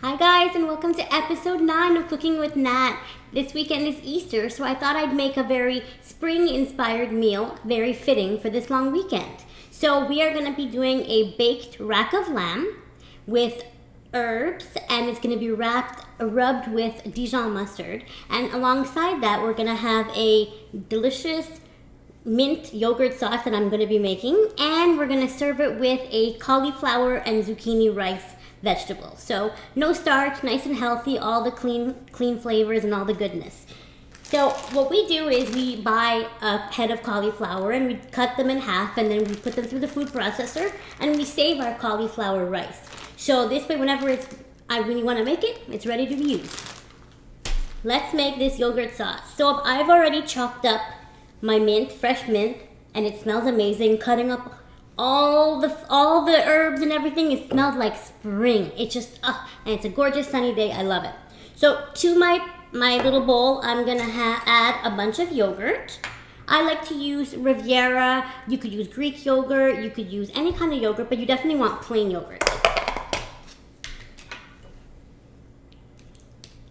Hi guys, and welcome to episode 9 of Cooking with Nat. This weekend is Easter, so I thought I'd make a very spring-inspired meal, very fitting for this long weekend. So we are going to be doing a baked rack of lamb with herbs, and it's going to be rubbed with Dijon mustard. And alongside that, we're going to have a delicious mint yogurt sauce that I'm going to be making, and we're going to serve it with a cauliflower and zucchini rice vegetable. So no starch, nice and healthy, all the clean flavors and all the goodness. So what we do is we buy a head of cauliflower and we cut them in half, and then we put them through the food processor and we save our cauliflower rice. So this way, whenever when you want to make it, it's ready to be used. Let's make this yogurt sauce. So I've already chopped up my mint, fresh mint, and it smells amazing, cutting up all the herbs and everything. It smells like spring. It just, and it's a gorgeous sunny day. I love it. So to my little bowl, I'm gonna add a bunch of yogurt. I like to use Riviera. You could use Greek yogurt. You could use any kind of yogurt, but you definitely want plain yogurt.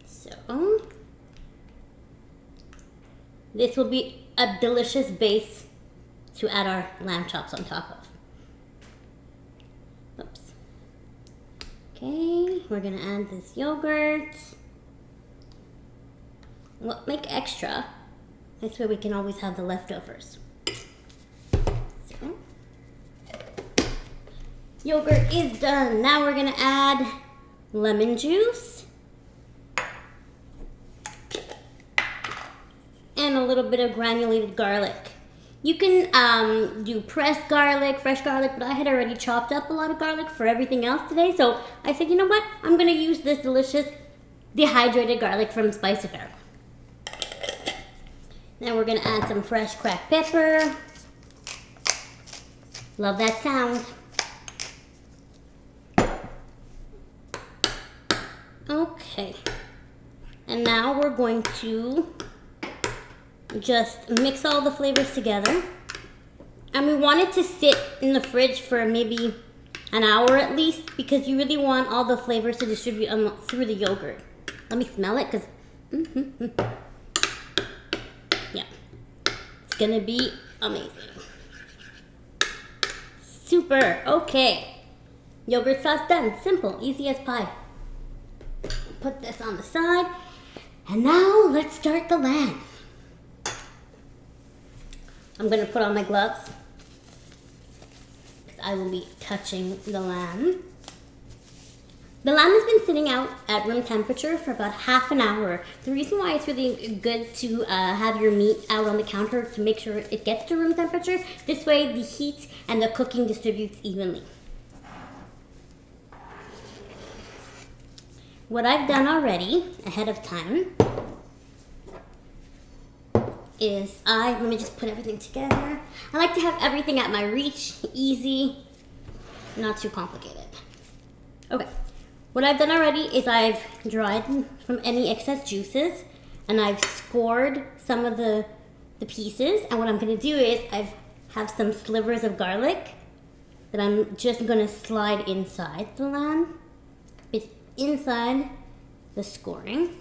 So this will be a delicious base to add our lamb chops on top of. Oops. Okay, we're gonna add this yogurt. Well, make extra. This way we can always have the leftovers. So, yogurt is done. Now we're gonna add lemon juice and a little bit of granulated garlic. You can do pressed garlic, fresh garlic, but I had already chopped up a lot of garlic for everything else today, so I said, you know what? I'm gonna use this delicious dehydrated garlic from Spice Affair. Now we're gonna add some fresh cracked pepper. Love that sound. Okay. And now we're going to just mix all the flavors together. And we want it to sit in the fridge for maybe an hour at least, because you really want all the flavors to distribute through the yogurt. Let me smell it, because yeah, it's gonna be amazing. Super. Okay, yogurt sauce done. Simple, easy as pie. Put this on the side, and now let's start the lamb. I'm gonna put on my gloves because I will be touching the lamb. The lamb has been sitting out at room temperature for about half an hour. The reason why it's really good to have your meat out on the counter to make sure it gets to room temperature. This way the heat and the cooking distributes evenly. What I've done already ahead of time is let me just put everything together. I like to have everything at my reach, easy, not too complicated. Okay, what I've done already is I've dried from any excess juices, and I've scored some of the pieces, and what I'm gonna do is I have some slivers of garlic that I'm just gonna slide inside the lamb. It's inside the scoring.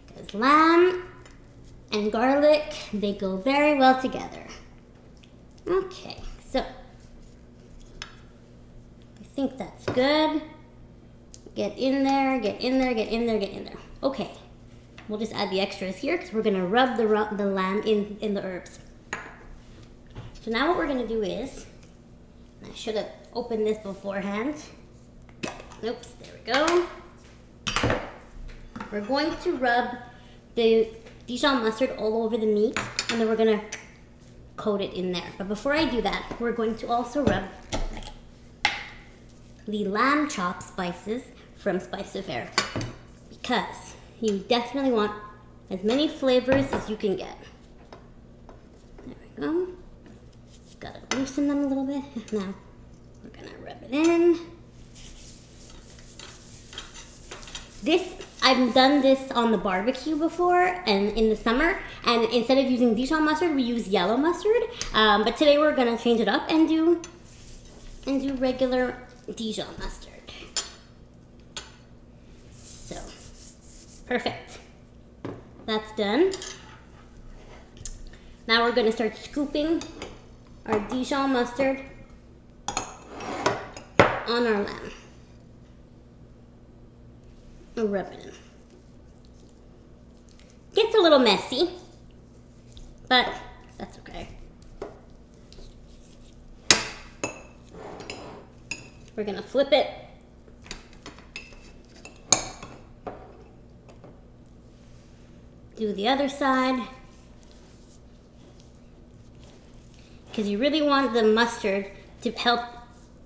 Because lamb and garlic, they go very well together. Okay, so I think that's good. Get in there, get in there, get in there, get in there. Okay, we'll just add the extras here because we're gonna rub the lamb in the herbs. So now what we're gonna do is, I should have opened this beforehand. Oops, there we go. We're going to rub the Dijon mustard all over the meat, and then we're gonna coat it in there. But before I do that, we're going to also rub the lamb chop spices from Spice Affair, because you definitely want as many flavors as you can get. There we go. Gotta loosen them a little bit. Now we're gonna rub it in. I've done this on the barbecue before and in the summer, and instead of using Dijon mustard, we use yellow mustard. But today we're gonna change it up and do regular Dijon mustard. Perfect. That's done. Now we're gonna start scooping our Dijon mustard on our lamb. And rub it in. Gets a little messy, but that's okay. We're gonna flip it. Do the other side. Because you really want the mustard to help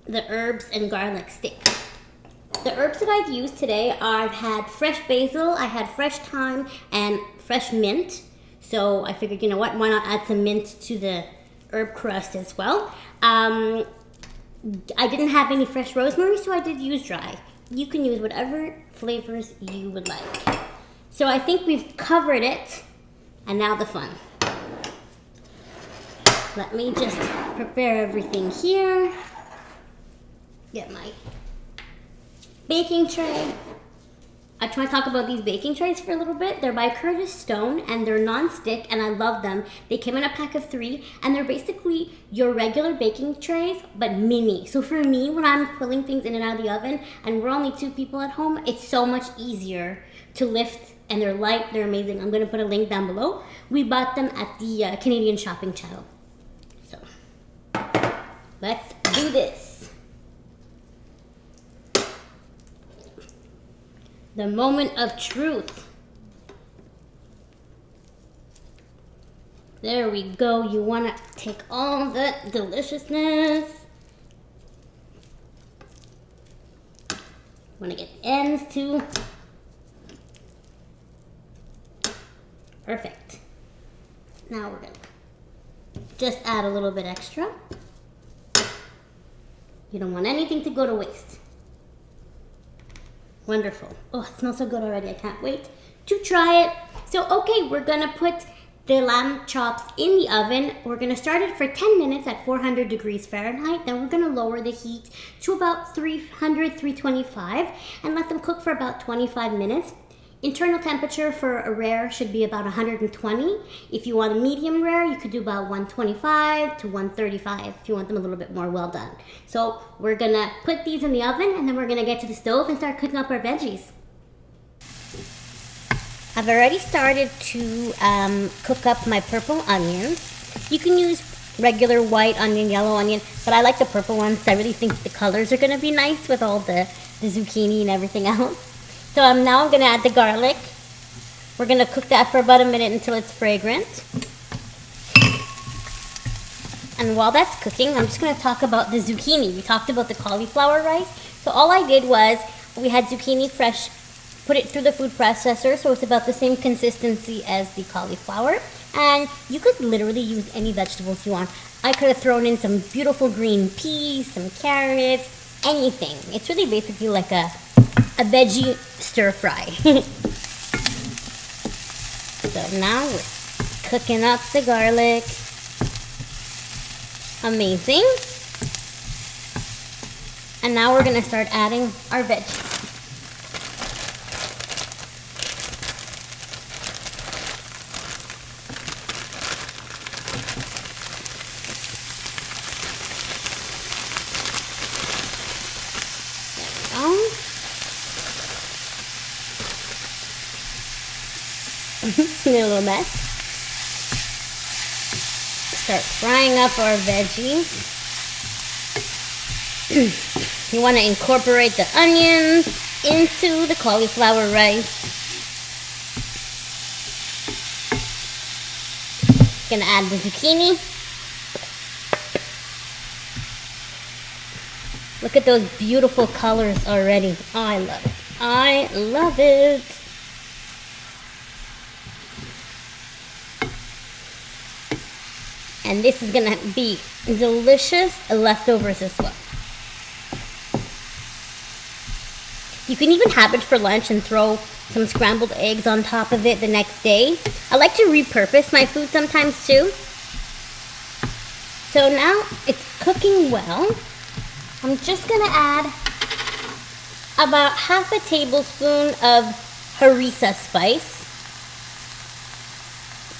the herbs and garlic stick. The herbs that I've used today, I've had fresh basil, I had fresh thyme, and fresh mint. So I figured, you know what, why not add some mint to the herb crust as well. I didn't have any fresh rosemary, so I did use dry. You can use whatever flavors you would like. So I think we've covered it, and now the fun. Let me just prepare everything here. Get my baking tray. I try to talk about these baking trays for a little bit. They're by Curtis Stone and they're non-stick and I love them. They came in a pack of 3 and they're basically your regular baking trays but mini. So for me, when I'm pulling things in and out of the oven and we're only 2 people at home, it's so much easier to lift and they're light, they're amazing. I'm gonna put a link down below. We bought them at the Canadian Shopping Channel. So let's do this. The moment of truth. There we go. You want to take all that deliciousness. Want to get ends too. Perfect. Now we're going to just add a little bit extra. You don't want anything to go to waste. Wonderful. Oh, it smells so good already. I can't wait to try it. So, okay, we're gonna put the lamb chops in the oven. We're gonna start it for 10 minutes at 400 degrees Fahrenheit. Then we're gonna lower the heat to about 300, 325 and let them cook for about 25 minutes. Internal temperature for a rare should be about 120. If you want a medium rare, you could do about 125 to 135 if you want them a little bit more well done. So we're gonna put these in the oven and then we're gonna get to the stove and start cooking up our veggies. I've already started to cook up my purple onions. You can use regular white onion, yellow onion, but I like the purple ones. I really think the colors are gonna be nice with all the zucchini and everything else. So now I'm gonna add the garlic. We're gonna cook that for about a minute until it's fragrant. And while that's cooking, I'm just gonna talk about the zucchini. We talked about the cauliflower rice. So all I did was, we had zucchini fresh, put it through the food processor, so it's about the same consistency as the cauliflower. And you could literally use any vegetables you want. I could have thrown in some beautiful green peas, some carrots, anything. It's really basically like a veggie stir fry. So now we're cooking up the garlic. Amazing. And now we're gonna start adding our veggies. A little mess. Start frying up our veggies. You want to incorporate the onions into the cauliflower rice. Gonna add the zucchini. Look at those beautiful colors already. Oh, I love it. I love it. And this is gonna be delicious leftovers as well. You can even have it for lunch and throw some scrambled eggs on top of it the next day. I like to repurpose my food sometimes too. So now it's cooking well. I'm just gonna add about half a tablespoon of harissa spice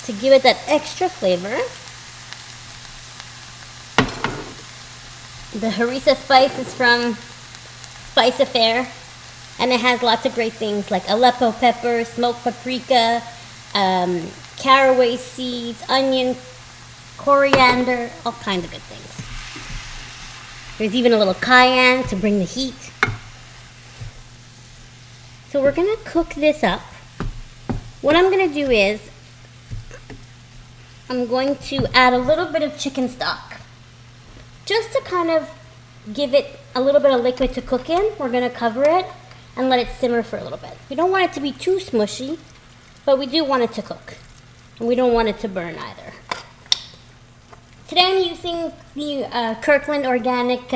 to give it that extra flavor. The harissa spice is from Spice Affair, and it has lots of great things like Aleppo pepper, smoked paprika, caraway seeds, onion, coriander, all kinds of good things. There's even a little cayenne to bring the heat. So we're gonna cook this up. What I'm gonna do is, I'm going to add a little bit of chicken stock. Just to kind of give it a little bit of liquid to cook in. We're gonna cover it and let it simmer for a little bit. We don't want it to be too smushy, but we do want it to cook. And we don't want it to burn either. Today I'm using the Kirkland Organic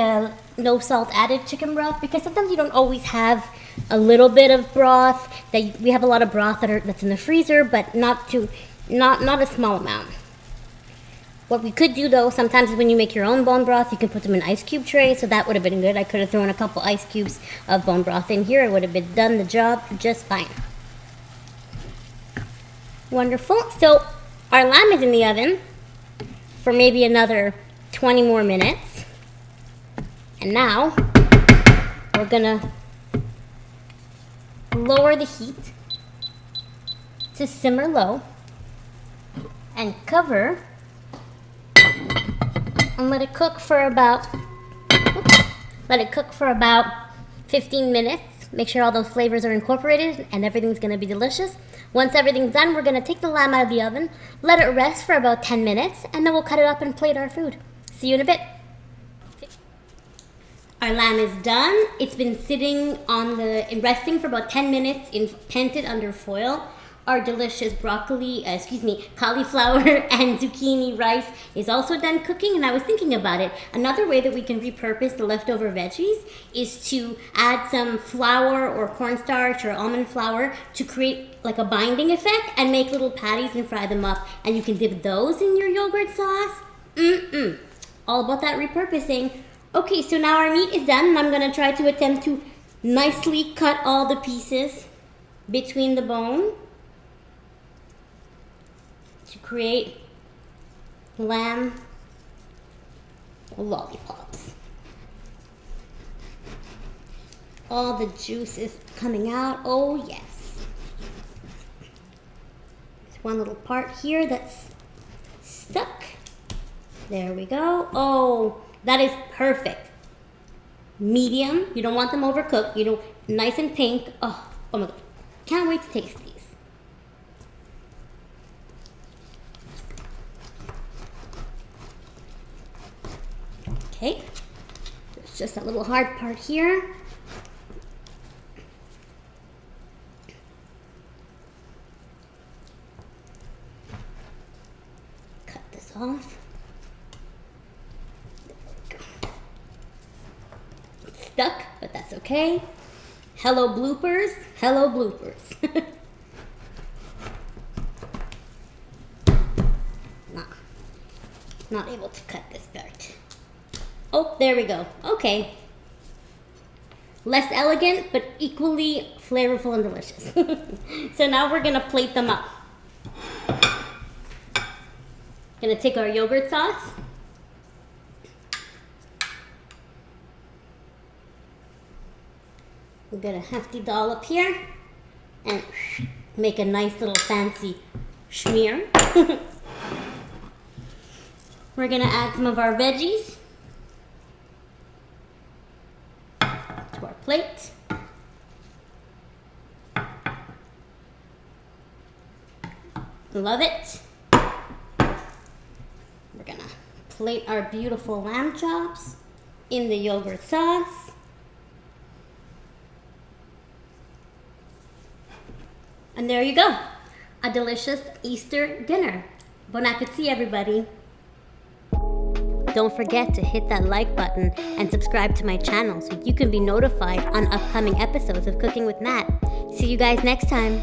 no salt added chicken broth because sometimes you don't always have a little bit of broth. We have a lot of broth that's in the freezer, but not a small amount. What we could do though, sometimes when you make your own bone broth, you can put them in ice cube trays, so that would have been good. I could have thrown a couple ice cubes of bone broth in here. It would have done the job just fine. Wonderful. So our lamb is in the oven for maybe another 20 more minutes. And now we're gonna lower the heat to simmer low and cover and let it cook for about 15 minutes. Make sure all those flavors are incorporated and everything's gonna be delicious. Once everything's done, we're gonna take the lamb out of the oven, let it rest for about 10 minutes, and then we'll cut it up and plate our food. See you in a bit. Our lamb is done. It's been sitting resting for about 10 minutes tented under foil. Our delicious cauliflower and zucchini rice is also done cooking, and I was thinking about it. Another way that we can repurpose the leftover veggies is to add some flour or cornstarch or almond flour to create like a binding effect and make little patties and fry them up, and you can dip those in your yogurt sauce. All about that repurposing. Okay, so now our meat is done, and I'm gonna try to attempt to nicely cut all the pieces between the bone to create lamb lollipops. All the juice is coming out. Oh yes. There's one little part here that's stuck. There we go. Oh, that is perfect. Medium. You don't want them overcooked. Nice and pink. Oh my God. Can't wait to taste these. Okay, there's just a little hard part here. Cut this off. There we go. It's stuck, but that's okay. Hello bloopers, hello bloopers. Not able to cut this part. Oh, there we go. Okay. Less elegant, but equally flavorful and delicious. So now we're gonna plate them up. Gonna take our yogurt sauce. We're gonna hefty dollop here and make a nice little fancy schmear. We're gonna add some of our veggies to our plate. Love it. We're gonna plate our beautiful lamb chops in the yogurt sauce. And there you go, a delicious Easter dinner. Bon appetit, everybody. Don't forget to hit that like button and subscribe to my channel so you can be notified on upcoming episodes of Cooking with Nat. See you guys next time.